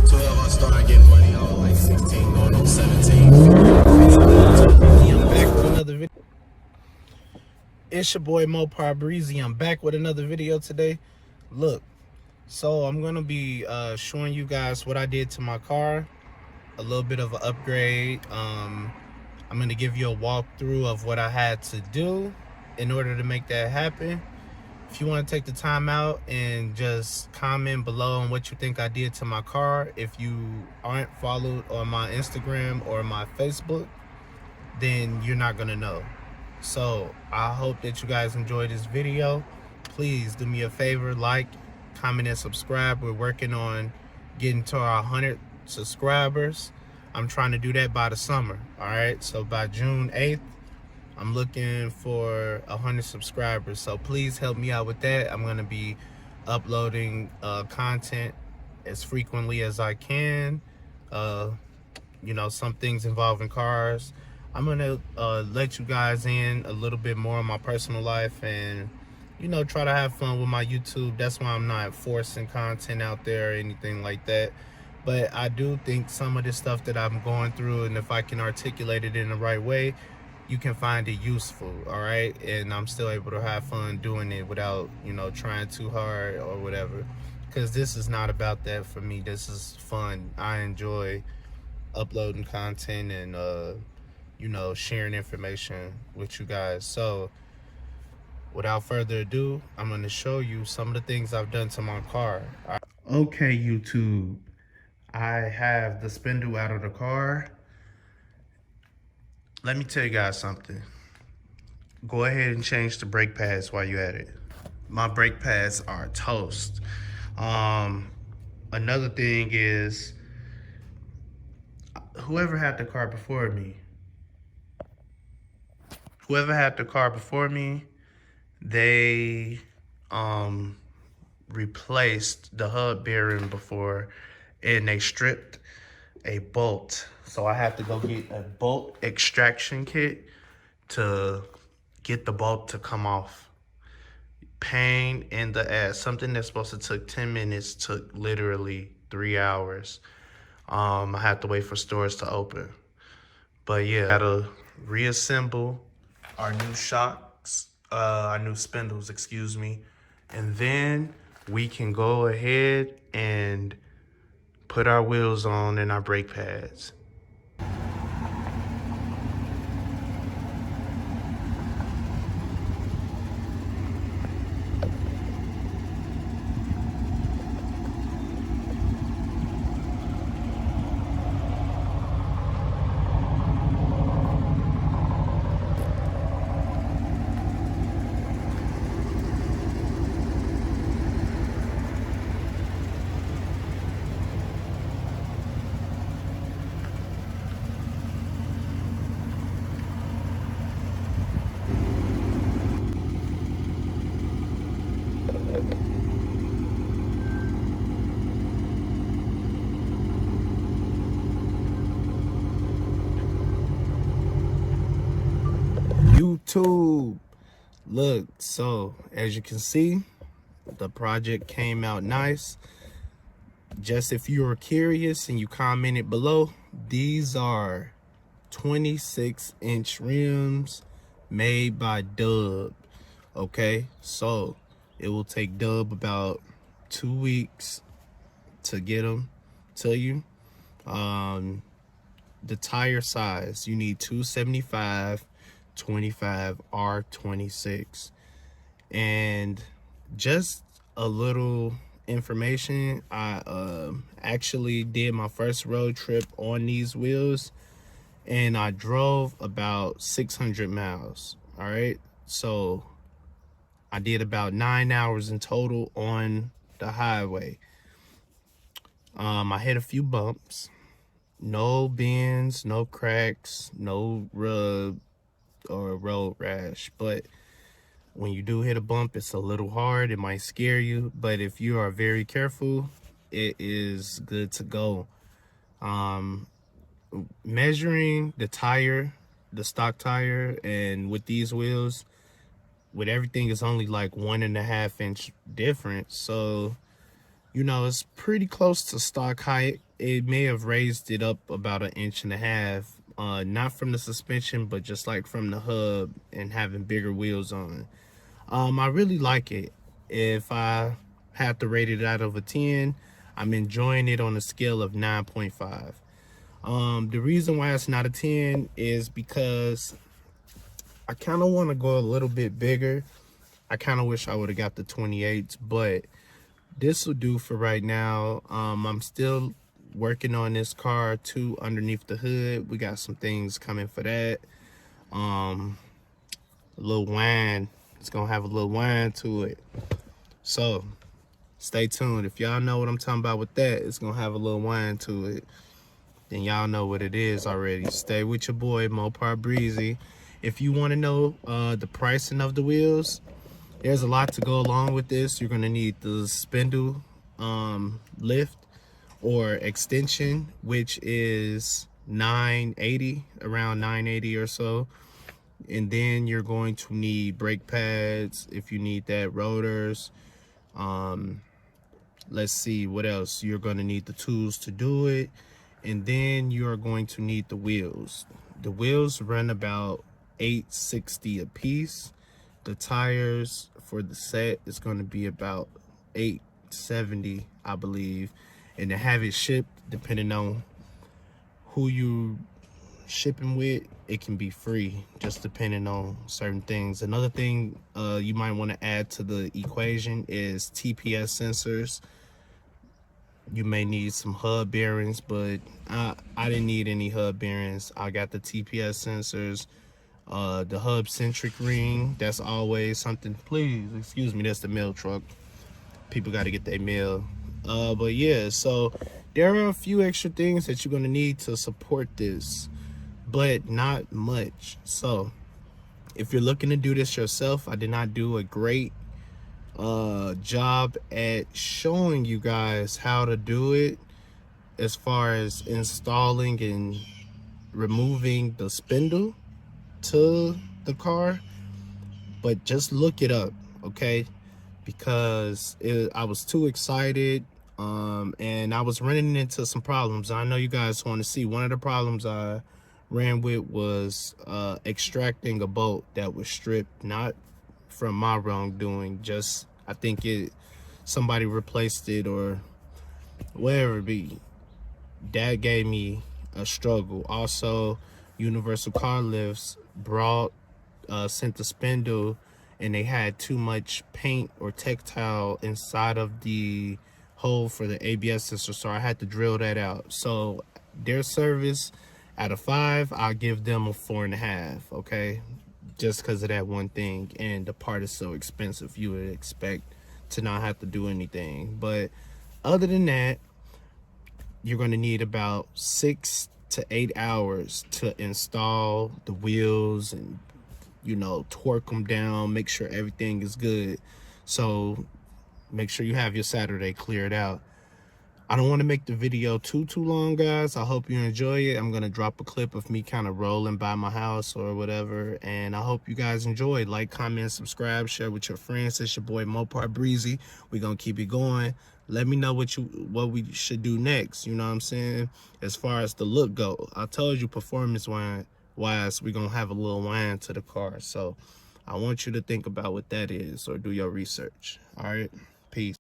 2012, I started getting money. I was like 16, going on 17. I'm back with another video. It's your boy Mopar Breezy. I'm back with another video today. Look, so I'm gonna be showing you guys what I did to my car, a little bit of an upgrade. I'm gonna give you a walkthrough of what I had to do in order to make that happen. If you want to take the time out and just comment below on what you think I did to my car, if you aren't followed on my Instagram or my Facebook, then you're not gonna know. So I hope that you guys enjoyed this video. Please do me a favor, like, comment, and subscribe. We're working on getting to our 100 subscribers. I'm trying to do that by the summer. All right, so by June 8th, I'm looking for 100 subscribers. So please help me out with that. I'm gonna be uploading content as frequently as I can. You know, some things involving cars. I'm gonna let you guys in a little bit more on my personal life and, you know, try to have fun with my YouTube. That's why I'm not forcing content out there or anything like that. But I do think some of this stuff that I'm going through, and if I can articulate it in the right way, you can find it useful, all right? And I'm still able to have fun doing it without, you know, trying too hard or whatever. Because this is not about that for me. This is fun. I enjoy uploading content and you know, sharing information with you guys. So without further ado, I'm going to show you some of the things I've done to my car. Okay, YouTube, I have the spindle out of the car. Let me tell you guys something. Go ahead and change the brake pads while you're at it. My brake pads are toast. Another thing is, whoever had the car before me, they replaced the hub bearing before, and they stripped a bolt. So I have to go get a bolt extraction kit to get the bolt to come off. Pain in the ass. Something that's supposed to take 10 minutes took literally 3 hours. I had to wait for stores to open. But yeah, gotta reassemble our new shocks, our new spindles, excuse me. And then we can go ahead and put our wheels on and our brake pads. YouTube, look, so as you can see, the project came out nice. Just if you were curious and you commented below, these are 26-inch rims made by D.I.Y. Okay, so it will take D.I.Y. about 2 weeks to get them to you. The tire size, you need 275 25 R26. And just a little information, I actually did my first road trip on these wheels, and I drove about 600 miles. All right, so I did about 9 hours in total on the highway. I hit a few bumps, no bends, no cracks, no rub or road rash. But when you do hit a bump, it's a little hard. It might scare you, but if you are very careful, it is good to go. Measuring the tire, the stock tire, and with these wheels, with everything, is only like 1.5 inch difference. So You know, it's pretty close to stock height. It may have raised it up about 1.5 inches, not from the suspension, but just like from the hub and having bigger wheels on. I really like it. If I had to rate it out of a 10, I'm enjoying it on a scale of 9.5. The reason why it's not a 10 is because I kind of want to go a little bit bigger. I kind of wish I would have got the 28s, but this will do for right now. I'm still working on this car too underneath the hood. We got some things coming for that. A little whine. It's gonna have a little whine to it. So stay tuned. If y'all know what I'm talking about with that, it's gonna have a little whine to it. Then y'all know what it is already. Stay with your boy Mopar Breezy. If you want to know the pricing of the wheels, there's a lot to go along with this. You're gonna need the spindle lift or extension, which is 980, around 980 or so. And then you're going to need brake pads if you need that, rotors. Let's see what else. You're going to need the tools to do it. And then you're going to need the wheels. The wheels run about $860 a piece. The tires for the set is going to be about $870, I believe. And to have it shipped, depending on who you shipping with, it can be free, just depending on certain things. Another thing you might want to add to the equation is TPS sensors. You may need some hub bearings, but I didn't need any hub bearings. I got the TPS sensors, the hub centric ring. That's always something. Please excuse me, that's the mail truck. People got to get their mail. But yeah, so there are a few extra things that you're going to need to support this, but not much. So if you're looking to do this yourself, I did not do a great job at showing you guys how to do it as far as installing and removing the spindle to the car, but just look it up, okay? Because I was too excited, and I was running into some problems. I know you guys want to see. One of the problems I ran with was extracting a bolt that was stripped, not from my wrongdoing, just I think somebody replaced it or whatever it be. That gave me a struggle. Also, Universal Car Lifts sent the spindle, and they had too much paint or textile inside of the hole for the ABS sensor, so I had to drill that out. So their service, out of 5, I'll give them a 4.5, okay? Just because of that one thing, and the part is so expensive, you would expect to not have to do anything. But other than that, you're going to need about 6 to 8 hours to install the wheels and, you know, torque them down, make sure everything is good. So make sure you have your Saturday cleared out. I don't want to make the video too long, guys. I hope you enjoy it. I'm going to drop a clip of me kind of rolling by my house or whatever, and I hope you guys enjoy. Like, comment, subscribe, share with your friends. It's your boy Mopar Breezy. We're going to keep it going. Let me know what we should do next, you know what I'm saying, as far as the look go. I told you, performance wise, we're going to have a little whine to the car. So I want you to think about what that is, or do your research. All right, peace.